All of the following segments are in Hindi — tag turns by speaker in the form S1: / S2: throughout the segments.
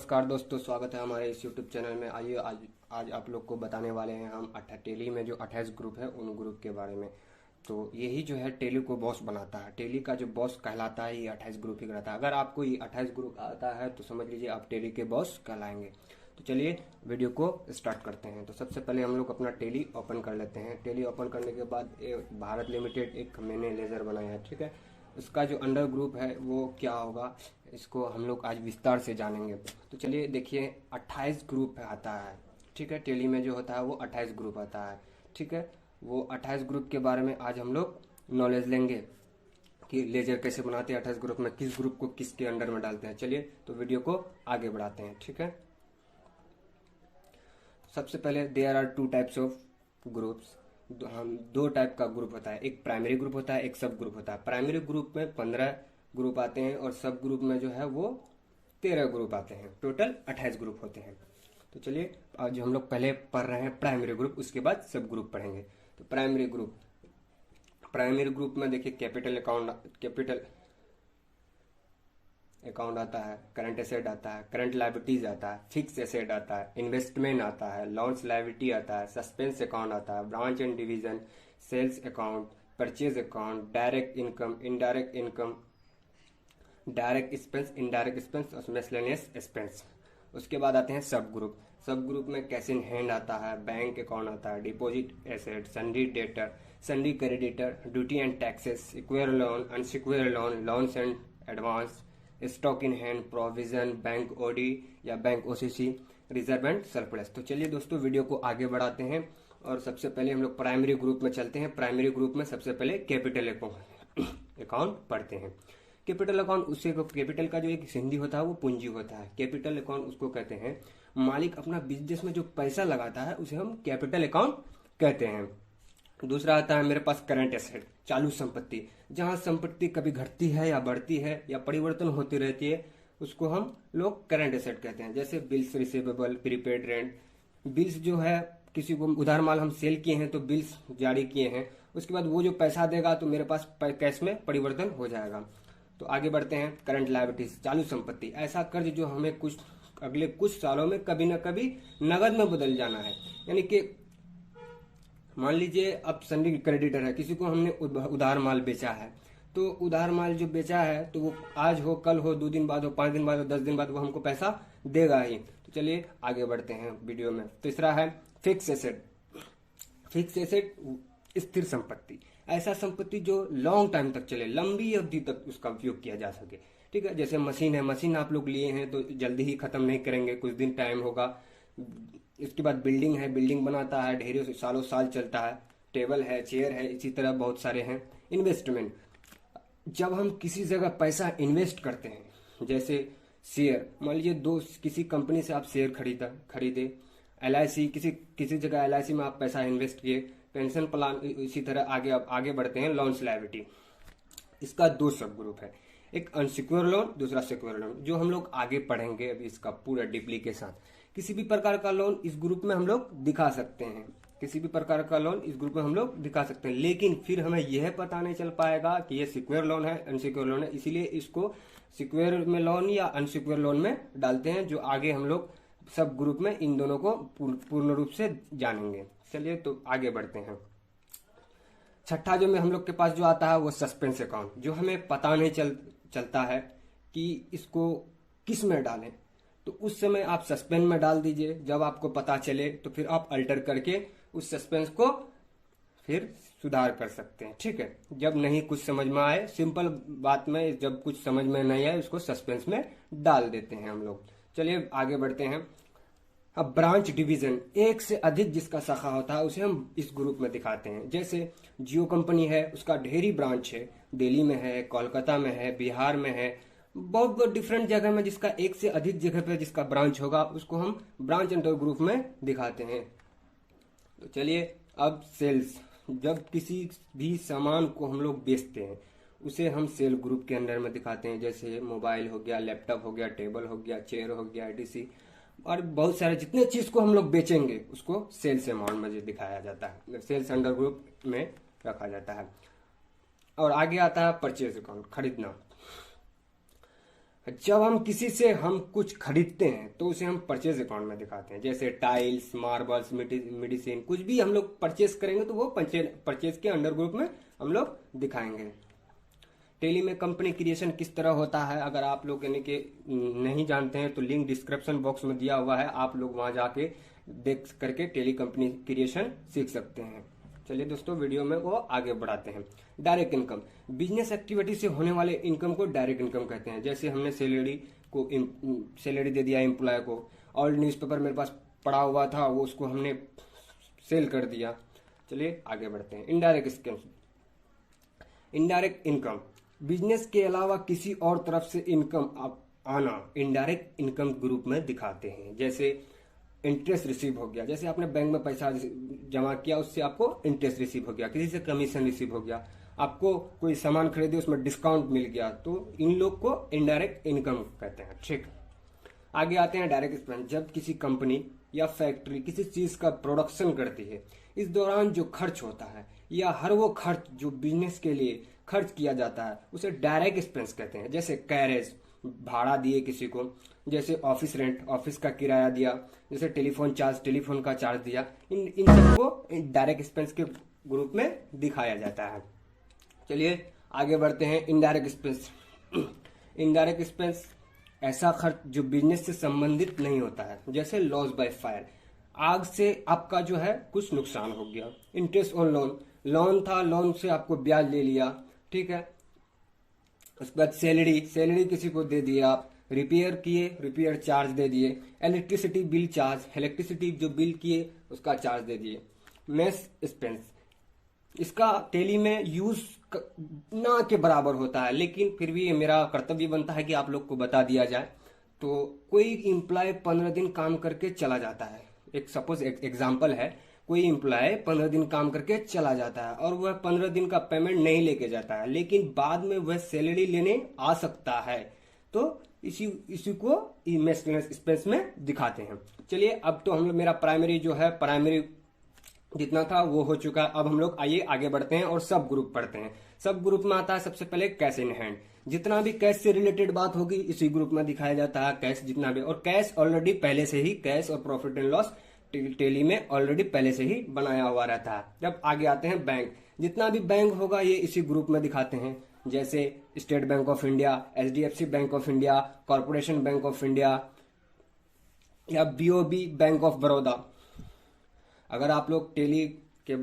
S1: नमस्कार दोस्तों, स्वागत है हमारे इस YouTube चैनल में। आइए आज आप लोग को बताने वाले हैं हम टेली में जो 28 ग्रुप है उन ग्रुप के बारे में। तो यही जो है टेली को बॉस बनाता है। टेली का जो बॉस कहलाता है ये 28 ग्रुप ही कहलाता है। अगर आपको ये 28 ग्रुप आता है तो समझ लीजिए आप टेली के बॉस कहलाएंगे। तो चलिए वीडियो को स्टार्ट करते हैं। तो सबसे पहले हम लोग अपना टेली ओपन कर लेते हैं। टेली ओपन करने के बाद भारत लिमिटेड एक मैंने लेजर बनाया है, ठीक है। इसका जो अंडर ग्रुप है वो क्या होगा, इसको हम लोग आज विस्तार से जानेंगे। तो चलिए देखिए 28 ग्रुप आता है, ठीक है। टेली में जो होता है वो 28 ग्रुप आता है, ठीक है। वो 28 ग्रुप के बारे में आज हम लोग नॉलेज लेंगे कि लेजर कैसे बनाते हैं, 28 ग्रुप में किस ग्रुप को किसके अंडर में डालते हैं। चलिए तो वीडियो को आगे बढ़ाते हैं, ठीक है। सबसे पहले there are two types of groups. हम दो टाइप का ग्रुप होता है, एक प्राइमरी ग्रुप होता है, एक सब ग्रुप होता है। प्राइमरी ग्रुप में 15 ग्रुप आते हैं और सब ग्रुप में जो है वो 13 ग्रुप आते हैं। टोटल 28 ग्रुप होते हैं। तो चलिए आज हम लोग पहले पढ़ रहे हैं प्राइमरी ग्रुप, उसके बाद सब ग्रुप पढ़ेंगे। तो प्राइमरी ग्रुप में देखिए कैपिटल अकाउंट आता है, करंट एसेट आता है, करंट लायबिलिटीज आता है, फिक्स एसेट आता है, इन्वेस्टमेंट आता है, लॉन्स लायबिलिटी आता है, सस्पेंस अकाउंट आता है, branch and division, sales account, purchase account, direct income, indirect income, direct expense, indirect expense और मिसलेनियस एक्सपेंस। उसके बाद आते हैं सब ग्रुप। सब ग्रुप में कैश इन हैंड आता है, बैंक अकाउंट आता है, deposit asset, sundry debtor, sundry creditor, duty and taxes, secure loan, unsecure loan, loans and advance, stock in hand, provision, bank OD या bank OCC, reserve and surplus. तो चलिए दोस्तों वीडियो को आगे बढ़ाते हैं और सबसे पहले हम लोग प्राइमरी ग्रुप में चलते हैं। प्राइमरी ग्रुप में सबसे पहले कैपिटल अकाउंट पढ़ते हैं। कैपिटल अकाउंट उससे कैपिटल का जो एक हिंदी होता है वो पूंजी होता है। कैपिटल अकाउंट उसको कहते हैं मालिक अपना बिजनेस में जो पैसा लगाता है उसे हम कैपिटल अकाउंट कहते हैं। दूसरा आता है मेरे पास करंट एसेट, चालू संपत्ति। जहां संपत्ति कभी घटती है या बढ़ती है या परिवर्तन होती रहती है उसको हम लोग करंट एसेट कहते हैं। जैसे bills receivable, prepaid rent. Bills जो है किसी को उधार माल हम सेल किए हैं तो बिल्स जारी किए हैं, उसके बाद वो जो पैसा देगा तो मेरे पास कैश में परिवर्तन हो जाएगा। तो आगे बढ़ते हैं करंट लायबिलिटीज, चालू संपत्ति। ऐसा कर्ज जो हमें अगले कुछ सालों में कभी न कभी नगद में बदल जाना है। यानी कि मान लीजिए अब सन्डी क्रेडिटर है, किसी को हमने उधार माल बेचा है, तो उधार माल जो बेचा है तो वो आज हो, कल हो, 2 दिन बाद हो, 5 दिन बाद हो, 10 दिन बाद वो हमको पैसा देगा ही। तो चलिए आगे बढ़ते हैं वीडियो में। तीसरा है फिक्स एसेट। फिक्स एसेट स्थिर संपत्ति, ऐसा संपत्ति जो लॉन्ग टाइम तक चले, लंबी अवधि तक उसका उपयोग किया जा सके, ठीक है। जैसे मशीन है, मशीन आप लोग लिए हैं तो जल्दी ही खत्म नहीं करेंगे, कुछ दिन टाइम होगा। इसके बाद बिल्डिंग है, बिल्डिंग बनाता है, ढेरों सालों साल चलता है। टेबल है, चेयर है, इसी तरह बहुत सारे हैं। इन्वेस्टमेंट, जब हम किसी जगह पैसा इन्वेस्ट करते हैं, जैसे शेयर, मान लीजिए किसी कंपनी से आप शेयर खरीदे, LIC किसी जगह LIC में आप पैसा इन्वेस्ट किए, पेंशन प्लान, इसी तरह आगे बढ़ते हैं। लोन्स लायबिलिटी, इसका 2 सब ग्रुप है, एक अनसिक्योर लोन, दूसरा सिक्योर लोन, जो हम लोग आगे पढ़ेंगे अभी इसका पूरा डीपली के साथ। किसी भी प्रकार का लोन इस ग्रुप में हम लोग दिखा सकते हैं, किसी भी प्रकार का लोन इस ग्रुप में हम लोग दिखा सकते हैं, लेकिन फिर हमें यह पता नहीं चल पाएगा कि ये सिक्योर लोन है, अनसिक्योर लोन है। इसीलिए इसको सिक्योर में लोन या अनसिक्योर लोन में डालते हैं, जो आगे हम लोग सब ग्रुप में इन दोनों को पूर्ण रूप से जानेंगे। चलिए तो आगे बढ़ते हैं। छठा जो में हम लोग के पास जो आता है वो सस्पेंस अकाउंट, जो हमें पता नहीं चलता है कि इसको किस में डालें, तो उस समय आप सस्पेंस में डाल दीजिए। जब आपको पता चले तो फिर आप अल्टर करके उस सस्पेंस को फिर सुधार कर सकते हैं, ठीक है। जब नहीं कुछ समझ में आए, सिंपल बात में जब कुछ समझ में नहीं आए उसको सस्पेंस में डाल देते हैं हम लोग। चलिए आगे बढ़ते हैं। अब ब्रांच डिवीजन, एक से अधिक जिसका शाखा होता है उसे हम इस ग्रुप में दिखाते हैं। जैसे जियो कंपनी है, उसका ढेरी ब्रांच है, दिल्ली में है, कोलकाता में है, बिहार में है, बहुत बहुत डिफरेंट जगह में जिसका एक से अधिक जगह पे जिसका ब्रांच होगा उसको हम ब्रांच अंडर ग्रुप में दिखाते हैं। तो चलिए अब सेल्स, जब किसी भी सामान को हम लोग बेचते हैं उसे हम सेल ग्रुप के अंडर में दिखाते हैं। जैसे मोबाइल हो गया, लैपटॉप हो गया, टेबल हो गया, चेयर हो गया, DC और बहुत सारे जितने चीज को हम लोग बेचेंगे उसको सेल्स अमाउंट में दिखाया जाता है, सेल्स अंडर ग्रुप में रखा जाता है। और आगे आता है परचेज अकाउंट, खरीदना। जब हम किसी से हम कुछ खरीदते हैं तो उसे हम परचेज अकाउंट में दिखाते हैं। जैसे टाइल्स, मार्बल्स, मेडिसिन, कुछ भी हम लोग परचेज करेंगे तो वो परचेज के अंडर ग्रुप में हम लोग दिखाएंगे। टेली में कंपनी क्रिएशन किस तरह होता है, अगर आप लोग यानी कि नहीं जानते हैं तो लिंक डिस्क्रिप्शन बॉक्स में दिया हुआ है, आप लोग वहां जाके देख करके टेली कंपनी क्रिएशन सीख सकते हैं। चलिए दोस्तों, वीडियो में वो आगे बढ़ाते हैं। डायरेक्ट इनकम, बिजनेस एक्टिविटी से होने वाले इनकम को डायरेक्ट इनकम कहते हैं। जैसे हमने सैलरी दे दिया एम्प्लॉय को, और न्यूज़पेपर मेरे पास पड़ा हुआ था, वो उसको हमने सेल कर दिया। चलिए आगे बढ़ते हैं। इनडायरेक्ट इनकम, बिजनेस के अलावा किसी और तरफ से इनकम आना इनडायरेक्ट इनकम ग्रुप में दिखाते हैं। जैसे इंटरेस्ट रिसीव हो गया, जैसे आपने बैंक में पैसा जमा किया, उससे आपको इंटरेस्ट रिसीव हो गया, किसी से कमीशन रिसीव हो गया, आपको कोई सामान खरीदे उसमें डिस्काउंट मिल गया, तो इन लोग को इनडायरेक्ट इनकम कहते हैं। ठीक, आगे आते हैं डायरेक्ट एक्सपेंस। जब किसी कंपनी या फैक्ट्री किसी चीज का प्रोडक्शन करती है, इस दौरान जो खर्च होता है या हर वो खर्च जो बिजनेस के लिए खर्च किया जाता है उसे डायरेक्ट एक्सपेंस कहते हैं। जैसे कैरेज, भाड़ा दिए किसी को, जैसे ऑफिस रेंट, ऑफिस का किराया दिया, जैसे टेलीफोन चार्ज, टेलीफोन का चार्ज दिया, इन सबको डायरेक्ट एक्सपेंस के ग्रुप में दिखाया जाता है। चलिए आगे बढ़ते हैं। Indirect expense. इनडायरेक्ट एक्सपेंस ऐसा खर्च जो बिजनेस से संबंधित नहीं होता है। जैसे लॉस बाय फायर, आग से आपका जो है कुछ नुकसान हो गया। इंटरेस्ट ऑन लोन, लोन था, लोन से आपको ब्याज ले लिया, ठीक है। उसके बाद सैलरी किसी को दे दिया आप, रिपेयर किए, रिपेयर चार्ज दे दिए। इलेक्ट्रिसिटी बिल चार्ज, इलेक्ट्रिसिटी जो बिल किए उसका चार्ज दे दिए। मेस एक्सपेंस, इसका टेली में यूज ना के बराबर होता है, लेकिन फिर भी मेरा कर्तव्य बनता है कि आप लोग को बता दिया जाए। तो कोई एम्प्लॉय 15 दिन काम करके चला जाता है, एक सपोज एग्जांपल है, कोई एम्प्लॉय 15 दिन काम करके चला जाता है और वह 15 दिन का पेमेंट नहीं लेके जाता है, लेकिन बाद में वह सैलरी लेने आ सकता है, तो इसी को मेंटेनेंस एक्सपेंस में दिखाते हैं। चलिए अब तो हम लोग, मेरा प्राइमरी जितना था वो हो चुका। अब हम लोग आइए आगे बढ़ते हैं और सब ग्रुप पढ़ते हैं। सब ग्रुप में आता है सबसे पहले कैश इन हैंड। जितना भी कैश से रिलेटेड बात होगी इसी ग्रुप में दिखाया जाता है। कैश जितना भी, और कैश ऑलरेडी पहले से ही, कैश और प्रॉफिट एंड लॉस टेली में ऑलरेडी पहले से ही बनाया हुआ रहता है। जब आगे आते हैं बैंक, जितना भी बैंक होगा ये इसी ग्रुप में दिखाते हैं। जैसे state bank of India, HDFC bank of India, corporation bank of India या BOB बैंक ऑफ बड़ौदा। अगर आप लोग टेली के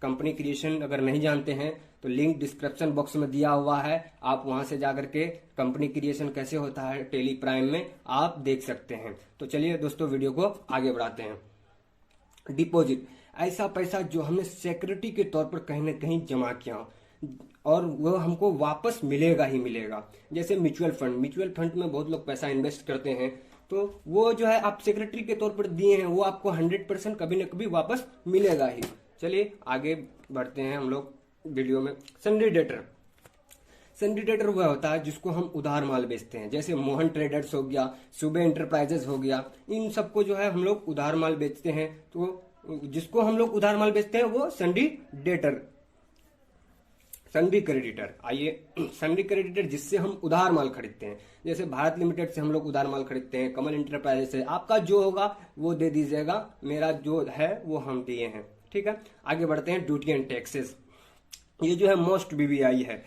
S1: कंपनी क्रिएशन अगर नहीं जानते हैं तो लिंक डिस्क्रिप्शन बॉक्स में दिया हुआ है, आप वहां से जाकर के कंपनी क्रिएशन कैसे होता है टेली प्राइम में आप देख सकते हैं। तो चलिए दोस्तों वीडियो को आगे बढ़ाते हैं। डिपॉजिट, ऐसा पैसा जो हमने सिक्योरिटी के तौर पर कहीं ना कहीं जमा किया और वो हमको वापस मिलेगा ही मिलेगा। जैसे म्यूचुअल फंड में बहुत लोग पैसा इन्वेस्ट करते हैं, तो वो जो है आप सेक्रेटरी के तौर पर दिए हैं, वो आपको 100% कभी न कभी वापस मिलेगा ही। चलिए आगे बढ़ते हैं हम लोग वीडियो में। सन्डी डेटर वह होता है जिसको हम उधार माल बेचते हैं। जैसे मोहन ट्रेडर्स हो गया, सुबह इंटरप्राइजेस हो गया, इन सबको जो है हम लोग उधार माल बेचते हैं। तो जिसको हम लोग उधार माल बेचते हैं वो सन्डी क्रेडिटर। आइए, सन्डी क्रेडिटर जिससे हम उधार माल खरीदते हैं। जैसे भारत लिमिटेड से हम लोग उधार माल खरीदते हैं, कमल इंटरप्राइजेस से। आपका जो होगा वो दे दीजिएगा, मेरा जो है वो हम दिए हैं, ठीक है। आगे बढ़ते हैं। ड्यूटी एंड टैक्सेस, ये जो है मोस्ट BBI है।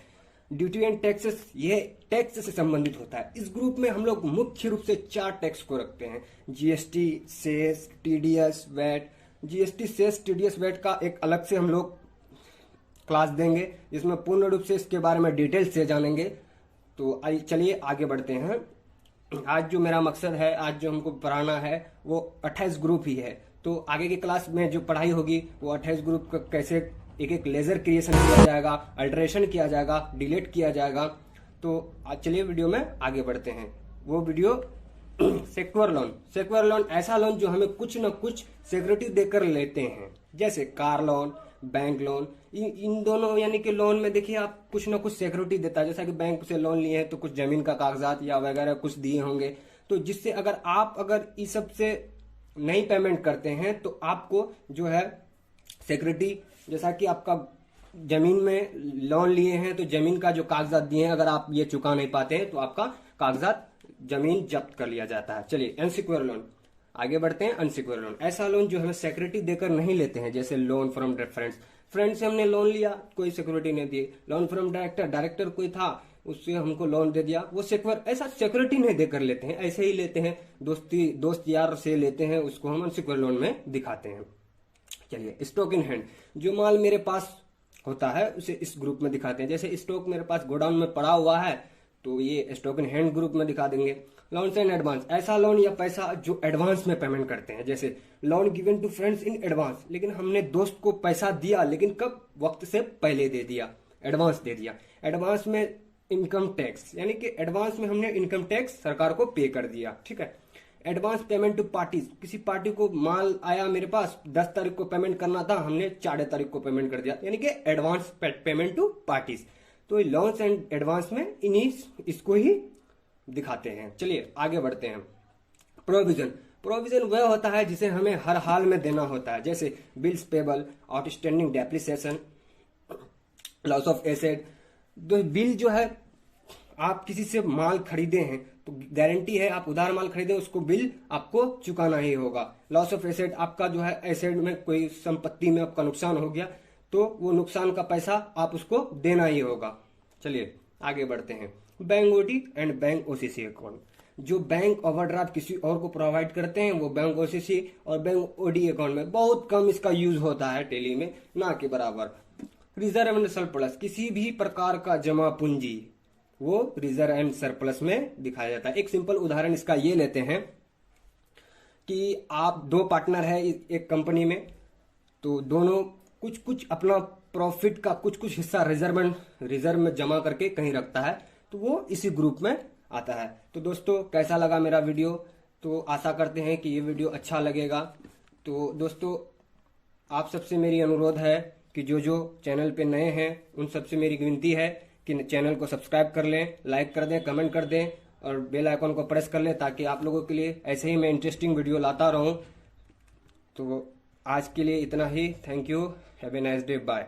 S1: ड्यूटी एंड टैक्सेस ये टैक्स से संबंधित होता है। इस ग्रुप में हम लोग मुख्य रूप से 4 टैक्स को रखते हैं। GST, cess, TDS, VAT. GST, cess, TDS, VAT का एक अलग से हम लोग क्लास देंगे जिसमें पूर्ण रूप से इसके बारे में डिटेल से जानेंगे। तो चलिए आगे बढ़ते हैं। आज जो मेरा मकसद है, आज जो हमको पढ़ाना है वो 28 ग्रुप ही है। तो आगे की क्लास में जो पढ़ाई होगी वो 28 ग्रुप का कैसे एक एक लेजर क्रिएशन किया जाएगा, अल्टरेशन किया जाएगा, डिलीट किया जाएगा। तो चलिए वीडियो में आगे बढ़ते हैं। वो वीडियो सेक्योर लोन ऐसा लोन जो हमें कुछ न कुछ सिक्योरिटी देकर लेते हैं। जैसे कार लोन, बैंक लोन, इन दोनों यानी कि लोन में देखिए आप कुछ ना कुछ सिक्योरिटी देता है। जैसा कि बैंक से लोन लिए हैं तो कुछ जमीन का कागजात या वगैरह कुछ दिए होंगे, तो जिससे अगर इस सब से नहीं पेमेंट करते हैं तो आपको जो है सिक्योरिटी, जैसा कि आपका जमीन में लोन लिए हैं तो जमीन का जो कागजात दिए हैं अगर आप ये चुका नहीं पाते हैं तो आपका कागजात जमीन जब्त कर लिया जाता है। चलिए अनसिक्योर लोन, आगे बढ़ते हैं। अनसिक्योर लोन ऐसा लोन जो हमें सिक्योरिटी देकर नहीं लेते हैं, जैसे लोन फ्रॉम फ्रेंड्स, फ्रेंड से हमने लोन लिया, कोई सिक्योरिटी नहीं दी। लोन फ्रॉम डायरेक्टर, डायरेक्टर कोई था उससे हमको लोन दे दिया, वो सिक्योर, ऐसा सिक्योरिटी नहीं देकर लेते हैं, ऐसे ही लेते हैं, दोस्त यार से लेते हैं, उसको हम अनसिक्योर लोन में दिखाते हैं। चलिए स्टॉक इन हैंड, जो माल मेरे पास होता है उसे इस ग्रुप में दिखाते हैं। जैसे स्टॉक मेरे पास गोडाउन में पड़ा हुआ है तो ये स्टॉक इन हैंड ग्रुप में दिखा देंगे। लोन्स एंड एडवांस, ऐसा लोन या पैसा जो एडवांस में पेमेंट करते हैं, जैसे loan given to friends in advance, लेकिन हमने दोस्त को पैसा दिया लेकिन कब, वक्त से पहले दे दिया, एडवांस दे दिया। एडवांस में इनकम टैक्स, यानी कि एडवांस में हमने इनकम टैक्स सरकार को पे कर दिया, ठीक है। एडवांस पेमेंट टू पार्टीज, किसी पार्टी को माल आया मेरे पास 10 तारीख को पेमेंट करना था, हमने 4 तारीख को पेमेंट कर दिया, यानी कि एडवांस पेमेंट टू पार्टीज। तो लोन्स एंड एडवांस में इन्हीं इसको ही दिखाते हैं। चलिए आगे बढ़ते हैं। प्रोविजन, प्रोविजन वह होता है जिसे हमें हर हाल में देना होता है, जैसे bills payable, outstanding depreciation, loss of asset. तो बिल जो है, आप किसी से माल खरीदे हैं तो गारंटी है आप उधार माल खरीदे उसको बिल आपको चुकाना ही होगा। लॉस ऑफ एसेट, आपका जो है एसेट में कोई संपत्ति में आपका नुकसान हो गया तो वो नुकसान का पैसा आप उसको देना ही होगा। चलिए आगे बढ़ते हैं। Bank OD and bank OCC account, जो बैंक ओवरड्राफ्ट किसी और को प्रोवाइड करते हैं वो बैंक ओसीसी और बैंक ओडी अकाउंट में बहुत कम इसका यूज होता है, टेली में ना के बराबर। रिजर्व एंड सरप्लस, किसी भी प्रकार का जमा पूंजी वो रिजर्व एंड सरप्लस में दिखाया जाता है। एक सिंपल उदाहरण इसका ये लेते हैं कि आप 2 पार्टनर है एक कंपनी में, तो दोनों कुछ कुछ अपना प्रॉफिट का कुछ हिस्सा रिजर्व में जमा करके कहीं रखता है, तो वो इसी ग्रुप में आता है। तो दोस्तों कैसा लगा मेरा वीडियो, तो आशा करते हैं कि ये वीडियो अच्छा लगेगा। तो दोस्तों आप सबसे मेरी अनुरोध है कि जो चैनल पे नए हैं उन सबसे मेरी विनती है कि चैनल को सब्सक्राइब कर लें, लाइक कर दें, कमेंट कर दें और बेल आइकन को प्रेस कर लें, ताकि आप लोगों के लिए ऐसे ही मैं इंटरेस्टिंग वीडियो लाता रहूं। तो आज के लिए इतना ही। Thank you, have a nice day, bye.